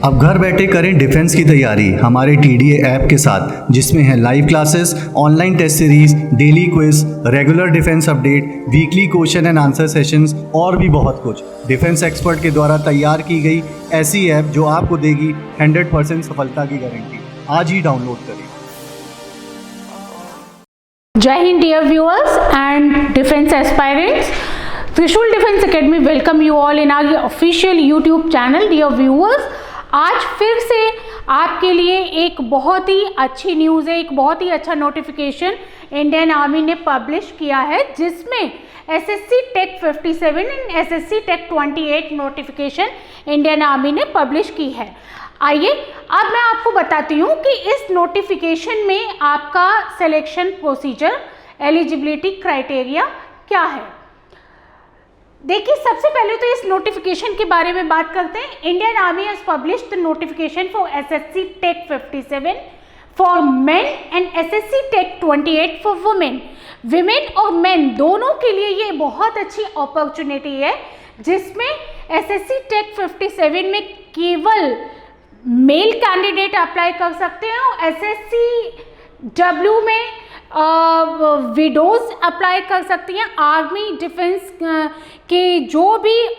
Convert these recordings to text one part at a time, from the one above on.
अब घर बैठे करें डिफेंस की तैयारी हमारे TDA ऐप के साथ, जिसमें है live classes, online test series, daily quiz, regular defence update, weekly question and answer sessions और भी बहुत कुछ। डिफेंस एक्सपर्ट के द्वारा तैयार की गई ऐसी ऐप जो आपको देगी 100% सफलता की गारंटी। आज ही डाउनलोड करें। जय Hind dear viewers and defence aspirants, Trishul defence academy welcome you all in our official YouTube channel. Dear viewers, आज फिर से आपके लिए एक बहुत ही अच्छी न्यूज़ है, एक बहुत ही अच्छा नोटिफिकेशन इंडियन आर्मी ने पब्लिश किया है, जिसमें SSC tech 57 and SSC tech 28 notification Indian army ने पब्लिश की है। आइए अब मैं आपको बताती हूँ कि इस नोटिफिकेशन में आपका सिलेक्शन प्रोसीजर, एलिजिबिलिटी क्राइटेरिया क्या है। देखिए, सबसे पहले तो इस नोटिफिकेशन के बारे में बात करते हैं। Indian army has published the notification for SSC tech 57 for men and SSC tech 28 for women. Women और मेन दोनों के लिए ये बहुत अच्छी अपॉर्चुनिटी है, जिसमें SSC टेक 57 में केवल मेल कैंडिडेट अप्लाई कर सकते हैं और SSCW में विडोज अप्लाई कर सकती हैं। आर्मी डिफेंस के जो भी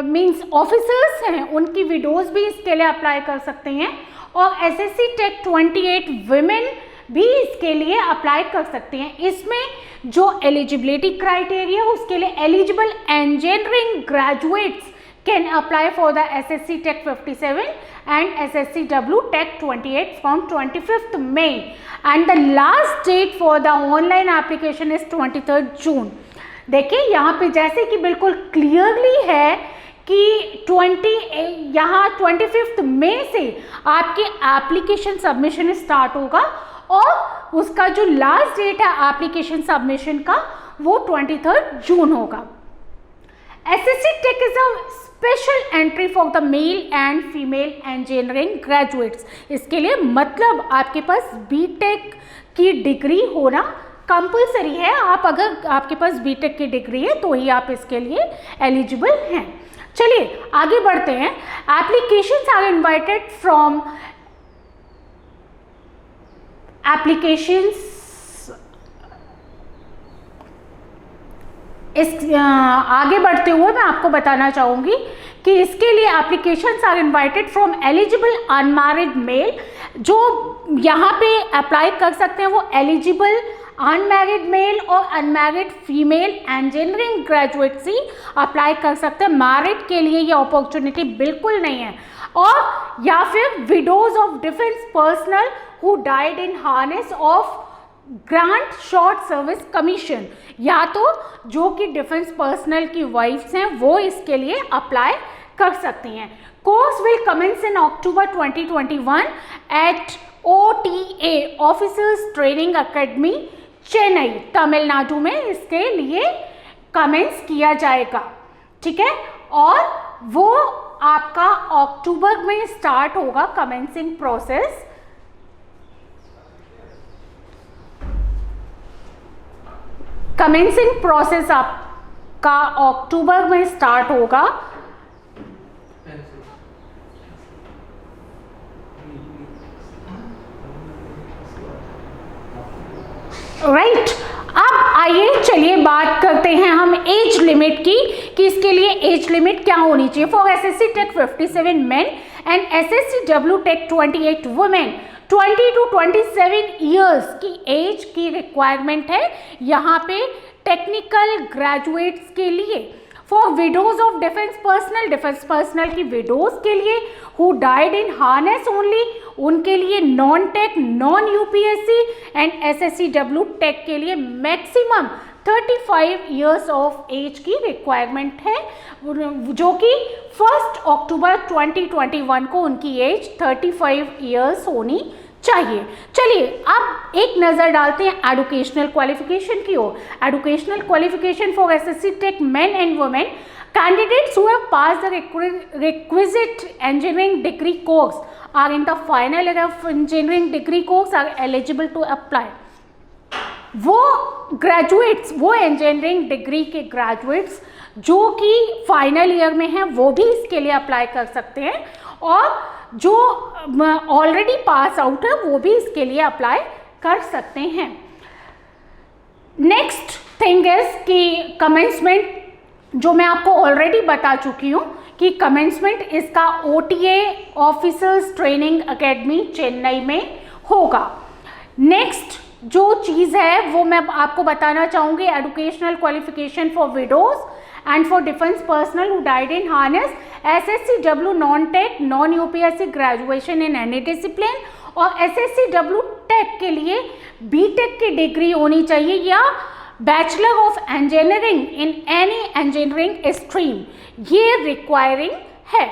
मींस ऑफिसर्स हैं, उनकी विडोज भी इसके लिए अप्लाई कर सकते हैं और SSC टेक 28 वुमेन भी इसके लिए अप्लाई कर सकती हैं। इसमें जो एलिजिबिलिटी क्राइटेरिया है, उसके लिए eligible engineering graduates can apply for the SSC Tech 57 and SSCW Tech 28 from 25th May and the last date for the online application is 23rd June। देखिए यहाँ पे जैसे कि बिल्कुल क्लियरली है कि 25th मई से आपकी एप्लीकेशन सबमिशन स्टार्ट होगा और उसका जो लास्ट डेट है एप्लीकेशन सबमिशन का वो 23rd जून होगा। SSC Tech is a special entry for the male and female engineering graduates। इसके लिए मतलब आपके पास BTech की डिग्री होना कंपलसरी है। आप अगर आपके पास BTech की डिग्री है तो ही आप इसके लिए एलिजिबल हैं। चलिए आगे बढ़ते हैं। Applications are invited from applications. आगे बढ़ते हुए मैं आपको बताना चाहूँगी कि इसके लिए applications are invited from eligible unmarried male. जो यहाँ पे अप्लाई कर सकते हैं वो एलिजिबल अनमैरिड मेल और अनमैरिड फीमेल इंजीनियरिंग ग्रेजुएट्स ही अप्लाई कर सकते हैं। मैरिड के लिए ये अपॉर्चुनिटी बिल्कुल नहीं है। और या फिर widows of defence personal who died in harness of grant short service commission, या तो जो कि डिफेंस पर्सनल की वाइफ्स हैं वो इसके लिए अप्लाई कर सकती हैं। Course will commence in October 2021 at OTA officers training academy Chennai, Tamil Nadu में इसके लिए कमेंस किया जाएगा। ठीक है, और वो आपका अक्टूबर में स्टार्ट होगा कमेंसिंग प्रोसेस। कमेंसिंग प्रोसेस आपका अक्टूबर में स्टार्ट होगा। राइट, अब आइए चलिए बात करते हैं हम एज लिमिट की कि इसके लिए एज लिमिट क्या होनी चाहिए। For SSC tech 57 men and SSCW tech 28 women 20 to 27 years की एज की रिक्वायरमेंट है यहाँ पे टेक्निकल ग्रेजुएट्स के लिए। For widows of defence personnel की विडोज के लिए who died in harness only, उनके लिए non tech, non UPSC and SSCW tech के लिए मैक्सिमम 35 ईयर्स ऑफ एज की रिक्वायरमेंट है, जो कि 1 अक्टूबर 2021 को उनकी एज 35 ईयर्स होनी चाहिए। चलिए अब एक नज़र डालते हैं एजुकेशनल क्वालिफिकेशन की ओर। Educational qualification for SSC tech men and women candidates who have pass the requisite engineering degree course are in the final year of engineering degree course are eligible to apply। वो graduates, वो engineering degree के graduates जो कि final year में हैं वो भी इसके लिए अप्लाई कर सकते हैं, और जो ऑलरेडी पास आउट है वो भी इसके लिए अप्लाई कर सकते हैं। नेक्स्ट थिंग इज कि कमेंसमेंट, जो मैं आपको ऑलरेडी बता चुकी हूँ कि कमेंसमेंट इसका OTA officers training academy Chennai में होगा। नेक्स्ट जो चीज़ है वो मैं आपको बताना चाहूँगी, educational qualification for widows and for defence personnel who died in harness, SSCW non tech non UPSC graduation in any discipline, और SSCW टेक के लिए BTech की डिग्री होनी चाहिए या bachelor of engineering in any engineering stream, ये requiring है।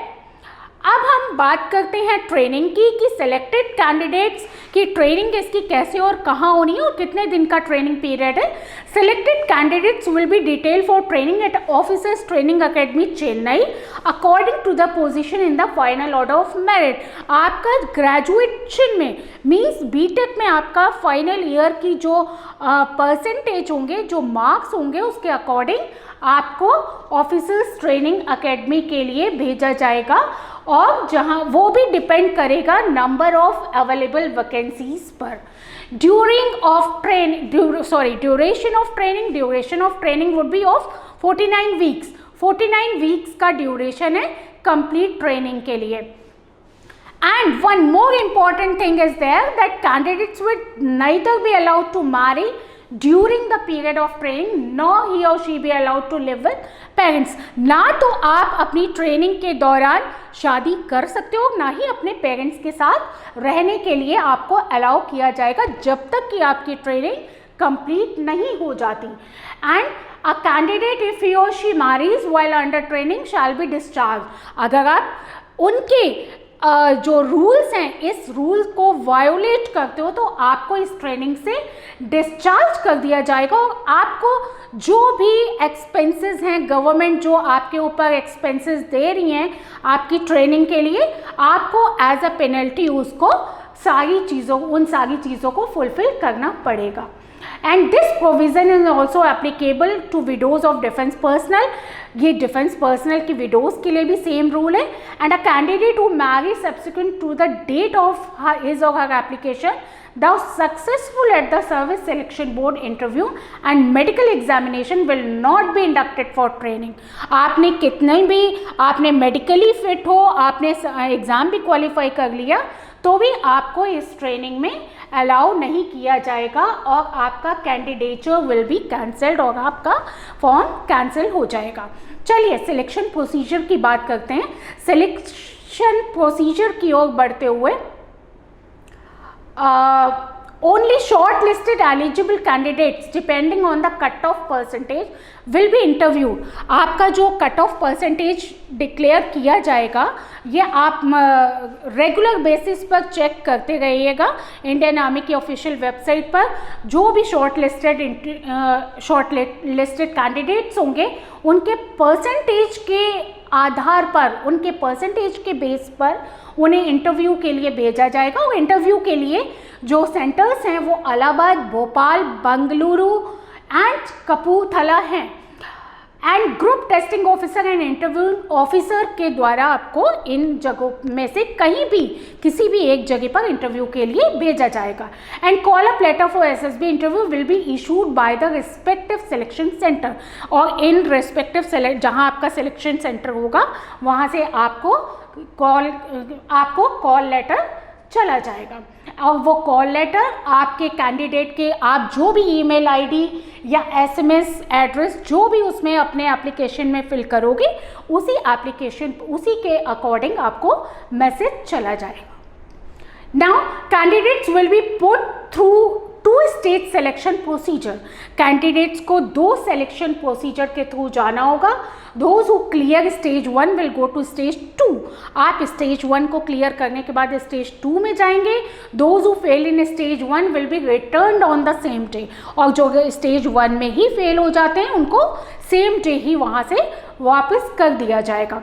अब हम बात करते हैं ट्रेनिंग की कि सिलेक्टेड कैंडिडेट्स की ट्रेनिंग इसकी कैसे और कहाँ होनी है और कितने दिन का ट्रेनिंग पीरियड है। Selected candidates will be detail for training at officers training academy Chennai according to the position in the final order of merit. आपका ग्रेजुएशन में मीन्स BTech में आपका फाइनल ईयर की जो परसेंटेज होंगे, जो मार्क्स होंगे, उसके अकॉर्डिंग आपको ऑफिसर्स ट्रेनिंग एकेडमी के लिए भेजा जाएगा, और जहां वो भी डिपेंड करेगा नंबर ऑफ अवेलेबल वैकेंसीज पर। Duration of training would be of 49 weeks. 49 weeks का ड्यूरेशन है कंप्लीट ट्रेनिंग के लिए। And one more important thing is there that candidates would neither be allowed to marry during the period of training nor he or she be allowed to live with parents। ना तो आप अपनी training के दौरान शादी कर सकते हो, ना ही अपने पेरेंट्स के साथ रहने के लिए आपको अलाउ किया जाएगा जब तक कि आपकी ट्रेनिंग कंप्लीट नहीं हो जाती। And a candidate if he और she marries while under training shall be discharge. अगर आप उनके जो रूल्स हैं इस रूल को वायोलेट करते हो तो आपको इस ट्रेनिंग से डिस्चार्ज कर दिया जाएगा, और आपको जो भी एक्सपेंसेस हैं, गवर्नमेंट जो आपके ऊपर एक्सपेंसेस दे रही हैं आपकी ट्रेनिंग के लिए, आपको एज अ पेनल्टी उसको उन सारी चीज़ों को फुलफिल करना पड़ेगा। And this provision is also applicable to widows of defence personnel. ये डिफेंस पर्सनल की विडोज के लिए भी सेम रूल है। And a candidate who marry subsequent to the date of his और her application thou successful at the service selection board interview and medical examination will not be inducted for training। आपने कितने भी आपने medically fit हो, आपने exam भी qualify कर लिया, तो भी आपको इस ट्रेनिंग में अलाउ नहीं किया जाएगा और आपका कैंडिडेचर विल बी कैंसल्ड और आपका फॉर्म कैंसिल हो जाएगा। चलिए सिलेक्शन प्रोसीजर की बात करते हैं। सिलेक्शन प्रोसीजर की ओर बढ़ते हुए only shortlisted eligible candidates depending on the cut-off percentage will be interviewed। आपका जो कट-ऑफ परसेंटेज डिक्लेयर किया जाएगा ये आप रेगुलर बेसिस पर चेक करते रहिएगा इंडियन आर्मी की ऑफिशियल वेबसाइट पर। जो भी शॉर्टलिस्टेड कैंडिडेट्स होंगे उनके परसेंटेज के आधार पर, उनके परसेंटेज के बेस पर उन्हें इंटरव्यू के लिए भेजा जाएगा। और इंटरव्यू के लिए जो सेंटर्स हैं वो इलाहाबाद, भोपाल, बेंगलुरु एंड कपूरथला हैं। And group testing officer and interview officer के द्वारा आपको इन जगहों में से कहीं भी किसी भी एक जगह पर इंटरव्यू के लिए भेजा जाएगा। And call up later for SSB interview will be issued by the respective selection centre. और इन रिस्पेक्टिव जहां आपका सिलेक्शन सेंटर होगा वहां से आपको कॉल लेटर चला जाएगा। और वो कॉल लेटर आपके कैंडिडेट के आप जो भी ईमेल आईडी या SMS एड्रेस जो भी उसमें अपने एप्लीकेशन में फिल करोगे उसी के अकॉर्डिंग आपको मैसेज चला जाएगा। Now candidates will be put through 2-stage selection procedure। Candidates को 2 सिलेक्शन प्रोसीजर के थ्रू जाना होगा। Those who clear stage 1 will go to stage 2। आप stage 1 को क्लियर करने के बाद stage 2 में जाएंगे। Those who fail in stage 1 will be returned on the same day। और जो stage 1 में ही फेल हो जाते हैं उनको सेम डे ही वहाँ से वापस कर दिया जाएगा।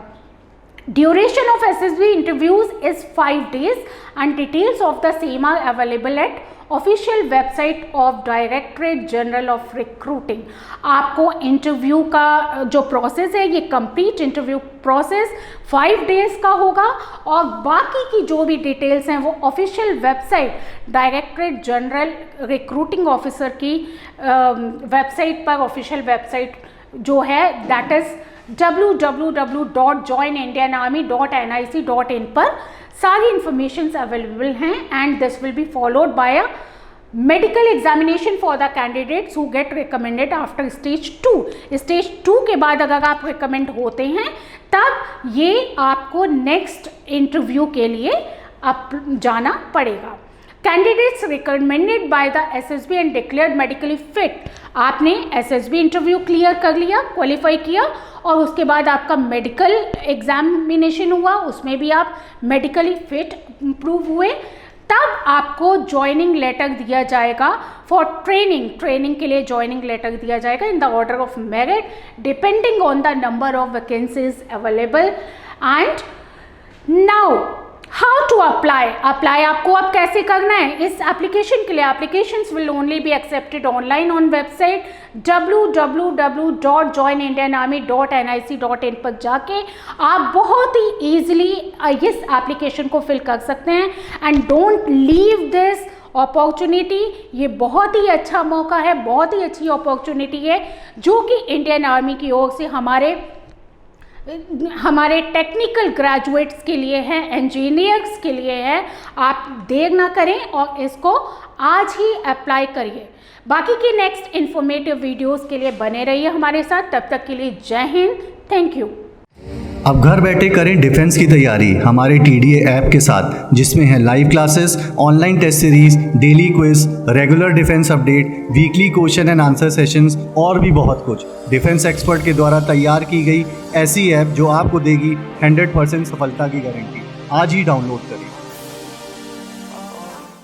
Duration of SSB interviews is 5 days and details of the same are available at official website of directorate general of recruiting. आपको इंटरव्यू का जो प्रोसेस है, ये कंप्लीट इंटरव्यू प्रोसेस 5 डेज का होगा और बाकी की जो भी डिटेल्स हैं वो official website directorate general recruiting officer की वेबसाइट पर, ऑफिशियल वेबसाइट जो है दैट इज़ www.joinindianarmy.nic.in पर सारी इंफॉर्मेशंस अवेलेबल हैं and this will be followed by a medical examination for the candidates who get recommended after stage 2। Stage 2 के बाद अगर आप रिकमेंड होते हैं तब ये आपको नेक्स्ट इंटरव्यू के लिए जाना पड़ेगा। Candidates recommended by the SSB and declared medically fit. आपने एसएसबी इंटरव्यू क्लियर कर लिया, क्वालिफाई किया और उसके बाद आपका मेडिकल एग्जामिनेशन हुआ, उसमें भी आप मेडिकली फिट प्रूव हुए, तब आपको ज्वाइनिंग लेटर दिया जाएगा फॉर ट्रेनिंग के लिए ज्वाइनिंग लेटर दिया जाएगा in the order of merit depending on the number of vacancies available. And now how to apply आपको अब कैसे करना है इस एप्लीकेशन के लिए। Applications will only be accepted online on website www.joinindianarmy.nic.in पर जाके आप बहुत ही ईजिली इस एप्लीकेशन को फिल कर सकते हैं and don't leave this opportunity. ये बहुत ही अच्छा मौका है, बहुत ही अच्छी अपॉर्चुनिटी है जो कि इंडियन आर्मी की ओर से हमारे टेक्निकल ग्रेजुएट्स के लिए है, इंजीनियर्स के लिए है। आप देर ना करें और इसको आज ही अप्लाई करिए। बाकी की नेक्स्ट इन्फॉर्मेटिव वीडियोस के लिए बने रहिए हमारे साथ। तब तक के लिए जय हिंद, थैंक यू। अब घर बैठे करें डिफेंस की तैयारी हमारे TDA ऐप के साथ, जिसमें है live classes, online test series, daily quiz, regular defence update, weekly question and answer sessions और भी बहुत कुछ। डिफेंस एक्सपर्ट के द्वारा तैयार की गई ऐसी ऐप जो आपको देगी 100% सफलता की गारंटी। आज ही डाउनलोड करें।